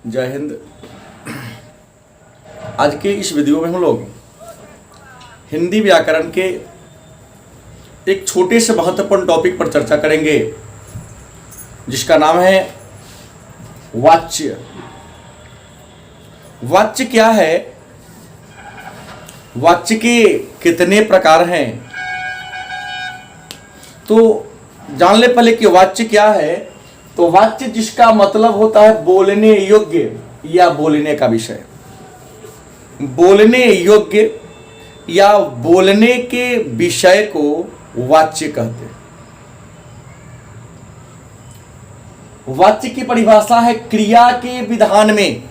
जय हिंद। आज के इस वीडियो में हम लोग हिंदी व्याकरण के एक छोटे से महत्वपूर्ण टॉपिक पर चर्चा करेंगे जिसका नाम है वाच्य। वाच्य क्या है, वाच्य के कितने प्रकार हैं, तो जान ले पहले कि वाच्य क्या है। तो वाच्य जिसका मतलब होता है बोलने योग्य या बोलने का विषय, बोलने योग्य या बोलने के विषय को वाच्य कहते हैं। वाच्य की परिभाषा है क्रिया के विधान में,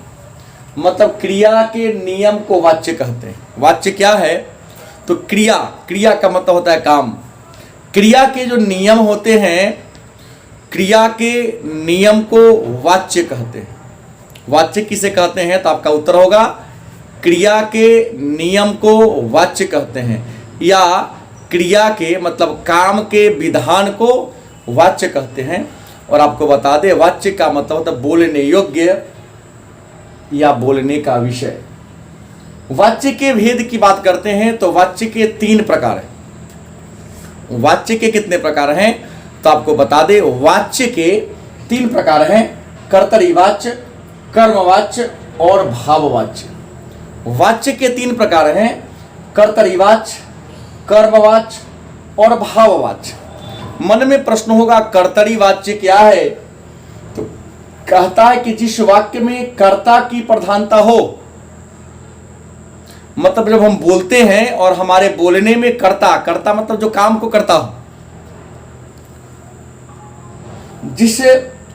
मतलब क्रिया के नियम को वाच्य कहते हैं। वाच्य क्या है, तो क्रिया, क्रिया का मतलब होता है काम। क्रिया के जो नियम होते हैं, क्रिया के नियम को वाच्य कहते हैं। वाच्य किसे कहते हैं, तो आपका उत्तर होगा क्रिया के नियम को वाच्य कहते हैं, या क्रिया के मतलब काम के विधान को वाच्य कहते हैं। और आपको बता दें वाच्य का मतलब होता है बोलने योग्य या बोलने का विषय। वाच्य के भेद की बात करते हैं तो वाच्य के 3 प्रकार हैं। वाच्य के कितने प्रकार हैं, तो आपको बता दें वाच्य के 3 प्रकार हैं, कर्तरीवाच्य, कर्मवाच्य और भाववाच्य। वाच्य के 3 प्रकार हैं, कर्तरीवाच्य, कर्मवाच्य और भाववाच्य। मन में प्रश्न होगा कर्तरीवाच्य क्या है, तो कहता है कि जिस वाक्य में कर्ता की प्रधानता हो, मतलब जब हम बोलते हैं और हमारे बोलने में कर्ता, कर्ता मतलब जो काम को करता हो, जिस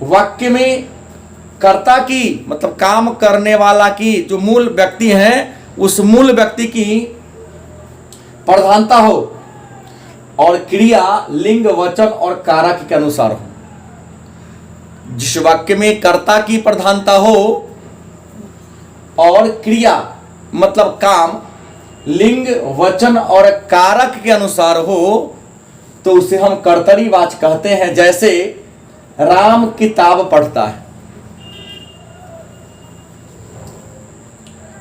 वाक्य में कर्ता की मतलब काम करने वाला की जो मूल व्यक्ति है, उस मूल व्यक्ति की प्रधानता हो और क्रिया लिंग वचन और कारक के अनुसार हो। जिस वाक्य में कर्ता की प्रधानता हो और क्रिया मतलब काम लिंग वचन और कारक के अनुसार हो, तो उसे हम कर्तरीवाच्य कहते हैं। जैसे राम किताब पढ़ता है,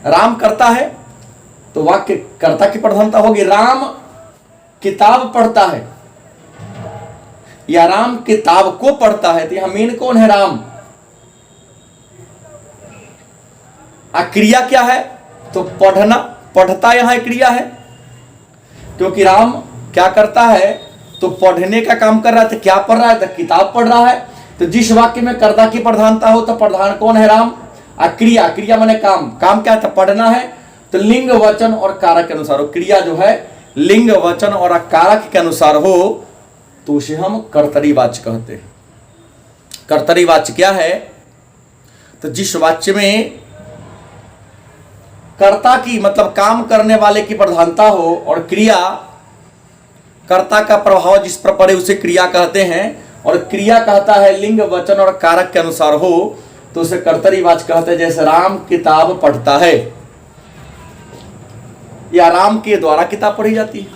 राम करता है तो वाक्य कर्ता की प्रधानता होगी। राम किताब पढ़ता है या राम किताब को पढ़ता है, तो यहां मेन कौन है, राम। क्रिया क्या है, तो पढ़ना, पढ़ता यहां क्रिया है, क्योंकि राम क्या करता है, तो पढ़ने का काम कर रहा है। तो क्या पढ़ रहा है, तो किताब पढ़ रहा है। तो जिस वाक्य में कर्ता की प्रधानता हो, तो प्रधान कौन है, राम। क्रिया, क्रिया माने काम, काम क्या है, तो पढ़ना है। तो लिंग वचन और कारक के अनुसार हो, क्रिया जो है लिंग वचन और कारक के अनुसार हो, तो उसे हम कर्तरीवाच्य कहते हैं। कर्तरीवाच्य क्या है, तो जिस वाच्य में कर्ता की मतलब काम करने वाले की प्रधानता हो और क्रिया कर्ता का प्रभाव जिस पर पड़े उसे क्रिया कहते हैं, और क्रिया कहता है लिंग वचन और कारक के अनुसार हो, तो उसे कर्तरीवाच्य कहते हैं। जैसे राम किताब पढ़ता है या राम के द्वारा किताब पढ़ी जाती है।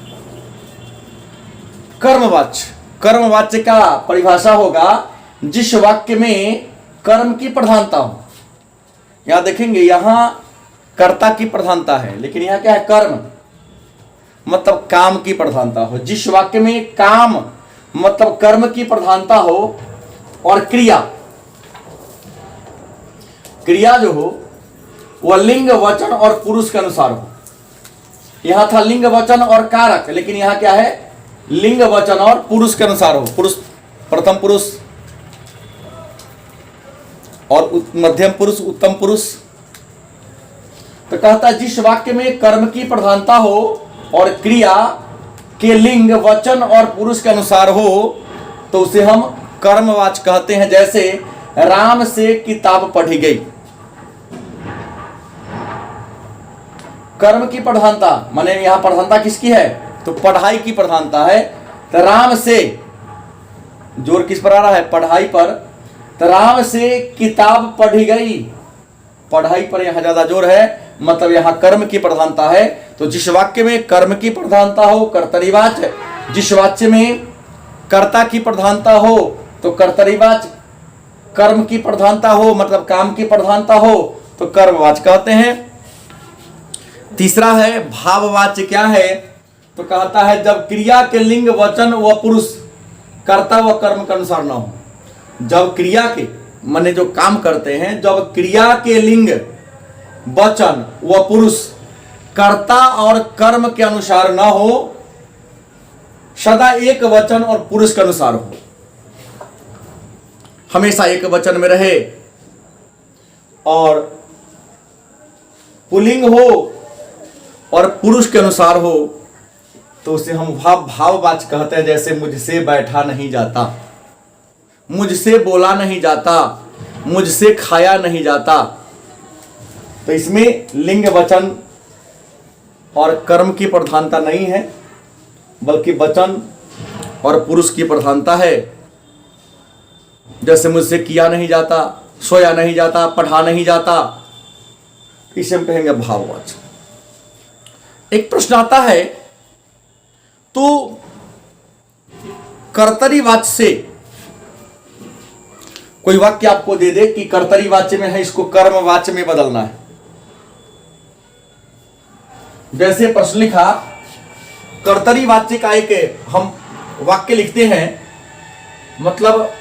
कर्मवाच्य, कर्मवाच्य का परिभाषा होगा जिस वाक्य में कर्म की प्रधानता हो। यहां देखेंगे, यहां कर्ता की प्रधानता है, लेकिन यहां क्या है, कर्म मतलब काम की प्रधानता हो। जिस वाक्य में काम मतलब कर्म की प्रधानता हो और क्रिया, क्रिया जो हो वह लिंग वचन और पुरुष के अनुसार हो। यहां था लिंग वचन और कारक, लेकिन यहां क्या है, लिंग वचन और पुरुष के अनुसार हो। पुरुष, प्रथम पुरुष और मध्यम पुरुष, उत्तम पुरुष। तो कहता है जिस वाक्य में कर्म की प्रधानता हो और क्रिया के लिंग वचन और पुरुष के अनुसार हो, तो उसे हम कर्मवाच्य कहते हैं। जैसे राम से किताब पढ़ी गई, कर्म की प्रधानता माने यहां प्रधानता किसकी है, तो पढ़ाई की प्रधानता है। तो राम से जोर किस पर आ रहा है, पढ़ाई पर। तो राम से किताब पढ़ी गई, पढ़ाई पर यहां ज्यादा जोर है, मतलब यहां कर्म की प्रधानता है। तो जिस वाक्य में कर्म की प्रधानता हो कर्तरीवाच्य, जिस वाक्य में कर्ता की प्रधानता हो तो कर्तरीवाच्य, कर्म की प्रधानता हो, मतलब काम की प्रधानता हो, तो कर्मवाच्य कहते हैं। तीसरा है भाववाच्य। क्या है? तो कहता है जब क्रिया के लिंग वचन व पुरुष कर्ता व कर्म के अनुसार ना हो। जब क्रिया के माने जो काम करते हैं, जब क्रिया के लिंग वचन व पुरुष कर्ता और कर्म के अनुसार न हो, सदा एक वचन और पुरुष के अनुसार हो, हमेशा एक वचन में रहे और पुल्लिंग हो और पुरुष के अनुसार हो, तो उसे हम भाववाच्य कहते हैं। जैसे मुझसे बैठा नहीं जाता, मुझसे बोला नहीं जाता, मुझसे खाया नहीं जाता। तो इसमें लिंग वचन और कर्म की प्रधानता नहीं है, बल्कि वचन और पुरुष की प्रधानता है। जैसे मुझसे किया नहीं जाता, सोया नहीं जाता, पढ़ा नहीं जाता, इसे हम कहेंगे भाववाच्य। एक प्रश्न आता है, तो कर्तरी वाच्य से कोई वाक्य आपको दे दे कि कर्तरी वाच्य में है, इसको कर्म वाच्य में बदलना है। जैसे प्रश्न लिखा, कर्तरी वाच्य का एक हम वाक्य लिखते हैं, मतलब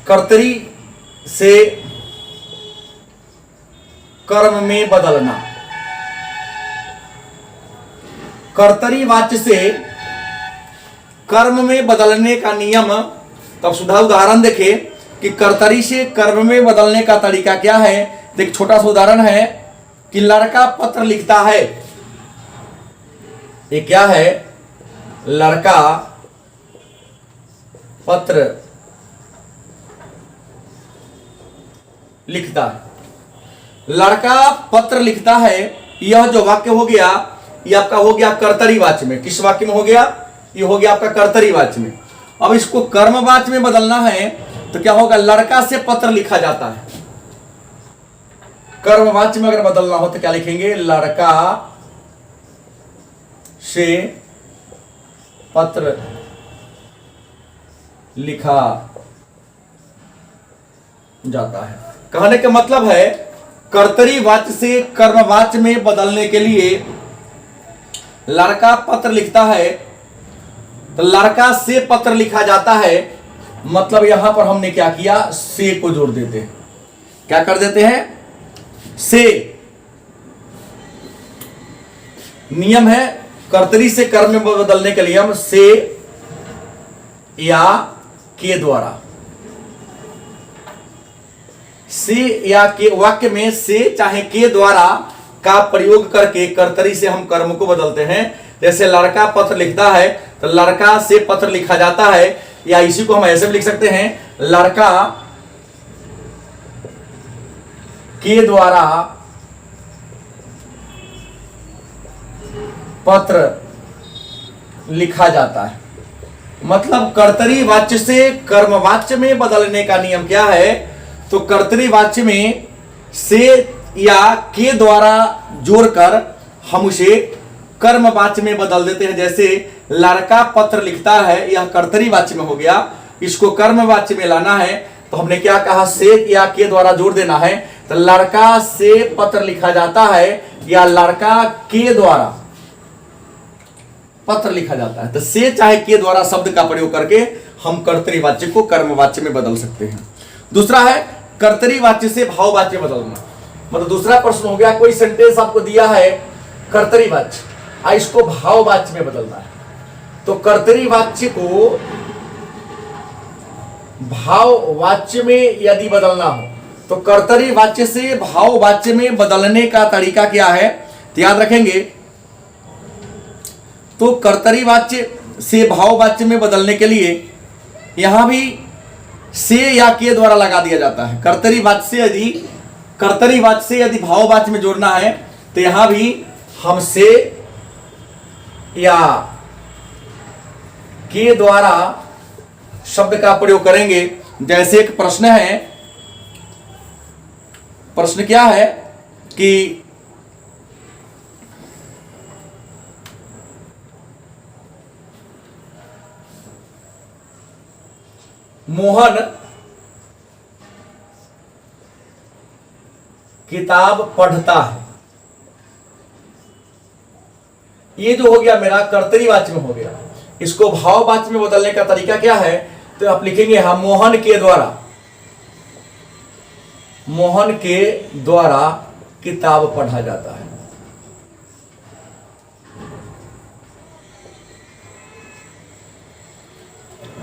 कर्तरी से कर्म में बदलना। कर्तरी वाच्य से कर्म में बदलने का नियम, तब सुधा उदाहरण देखें कि कर्तरी से कर्म में बदलने का तरीका क्या है। तो एक छोटा सा उदाहरण है कि लड़का पत्र लिखता है। ये क्या है? लड़का पत्र लिखता है। लड़का पत्र लिखता है, यह जो वाक्य हो गया, यह आपका हो गया कर्तरी वाच्य में। किस वाक्य में हो गया? ये हो गया आपका कर्तरी वाच्य में। अब इसको कर्म वाच्य में बदलना है तो क्या होगा? लड़का से पत्र लिखा जाता है। कर्म वाच्य में अगर बदलना हो तो क्या लिखेंगे? लड़का से पत्र लिखा जाता है। कहने का मतलब है कर्तरी वाच्य से कर्म वाच्य में बदलने के लिए लड़का पत्र लिखता है तो लड़का से पत्र लिखा जाता है। मतलब यहां पर हमने क्या किया? से को जोड़ देते हैं। क्या कर देते हैं? से। नियम है कर्तरी से कर्म में बदलने के लिए हम से या के द्वारा, से या के वाक्य में से चाहे के द्वारा का प्रयोग करके कर्तरी से हम कर्म को बदलते हैं। जैसे लड़का पत्र लिखता है तो लड़का से पत्र लिखा जाता है, या इसी को हम ऐसे भी लिख सकते हैं, लड़का के द्वारा पत्र लिखा जाता है। मतलब कर्तरी वाच्य से कर्म वाच्य में बदलने का नियम क्या है? तो कर्तरी वाच्य में से या के द्वारा जोड़कर हम उसे कर्म वाच्य में बदल देते हैं। जैसे लड़का पत्र लिखता है, यह कर्तरी वाच्य में हो गया, इसको कर्म वाच्य में लाना है तो हमने क्या कहा? से या के द्वारा जोड़ देना है। तो लड़का से पत्र लिखा जाता है या लड़का के द्वारा पत्र लिखा जाता है। तो से चाहे के द्वारा शब्द का प्रयोग करके हम कर्तरी वाच्य को कर्म वाच्य में बदल सकते हैं। दूसरा है कर्तरी वाच्य से भाव वाच्य बदलना। मतलब दूसरा प्रश्न हो गया, कोई सेंटेंस आपको दिया है कर्तरी वाच्य, इसको भाव वाच्य में बदलना है। तो कर्तरी वाच्य को भाव वाच्य में यदि बदलना हो तो कर्तरी वाच्य से भाव वाच्य में बदलने का तरीका क्या है? तो याद रखेंगे, तो कर्तरी वाच्य से भाव वाच्य में बदलने के लिए यहां भी से या के द्वारा लगा दिया जाता है। कर्तरी वाच्य से यदि भाव वाच्य में जोड़ना है तो यहां भी हम से या के द्वारा शब्द का प्रयोग करेंगे। जैसे एक प्रश्न है, प्रश्न क्या है कि मोहन किताब पढ़ता है। ये जो हो गया मेरा कर्तरीवाच्य में हो गया। इसको भाववाच्य में बदलने का तरीका क्या है, तो आप लिखेंगे हम मोहन के द्वारा किताब पढ़ा जाता है।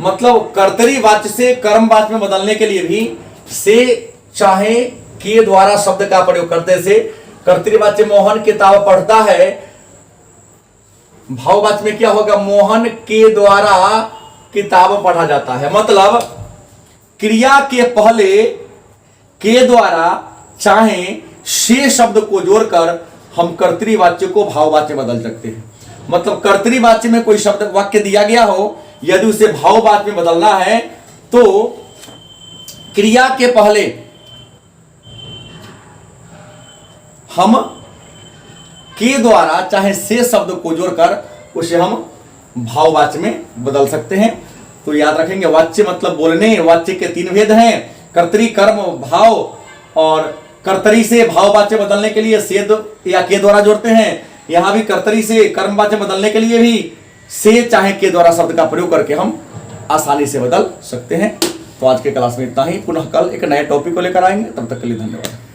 मतलब कर्तरीवाच्य से कर्मवाच्य में बदलने के लिए भी से चाहे के द्वारा शब्द का प्रयोग करते से कर्तरीवाच्य मोहन किताब पढ़ता है, भाववाच्य में क्या होगा, मोहन के द्वारा किताब पढ़ा जाता है। मतलब क्रिया के पहले के द्वारा चाहे से शब्द को जोड़कर हम कर्तरीवाच्य को भाववाच्य में बदल सकते हैं। मतलब कर्तरीवाच्य में कोई शब्द वाक्य दिया गया हो, यदि उसे भाववाच्य में बदलना है तो क्रिया के पहले हम के द्वारा चाहे से शब्द को जोड़कर उसे हम भाववाच्य में बदल सकते हैं। तो याद रखेंगे, वाच्य मतलब बोलने। वाच्य के 3 भेद हैं, कर्तरी, कर्म, भाव। और कर्तरी से भाववाच्य बदलने के लिए से या के द्वारा जोड़ते हैं। यहां भी कर्तरी से कर्मवाच्य बदलने के लिए भी से चाहे के द्वारा शब्द का प्रयोग करके हम आसानी से बदल सकते हैं। तो आज के क्लास में इतना ही। पुनः कल एक नए टॉपिक को लेकर आएंगे। तब तक के लिए धन्यवाद।